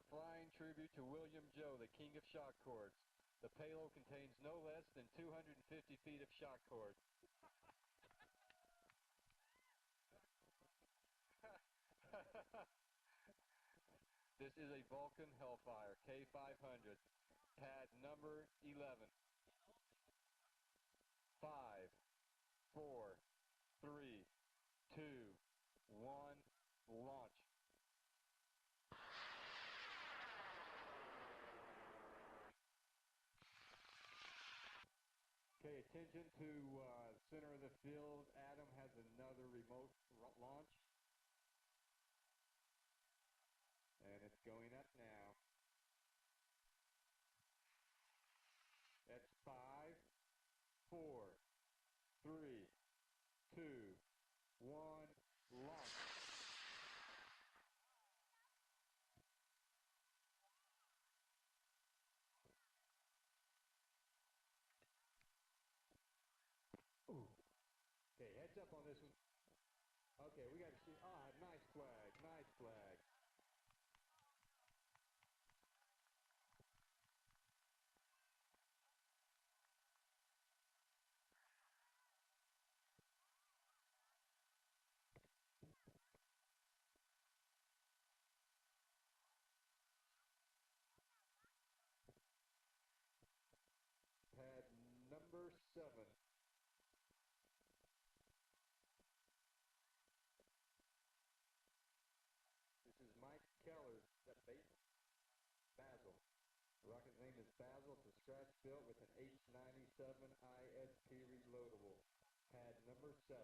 flying tribute to William Joe, the king of shock cords. The payload contains no less than 250 feet of shock cord. This is a Vulcan Hellfire K500, pad number 11. 5, 4, 3, 2, 1, launch. Okay, attention to center of the field. Adam has another remote launch. And it's going up now. That's 5, 4, 3, 2, 1, launch. Ooh. Okay, heads up on this one. Okay, we got to see. Ah, nice flag, nice flag. Pad number 7. This is Mike Keller, that base Basil. The rocket's name is Basil. It's a scratch built with an H-97 ISP reloadable. Pad number 7.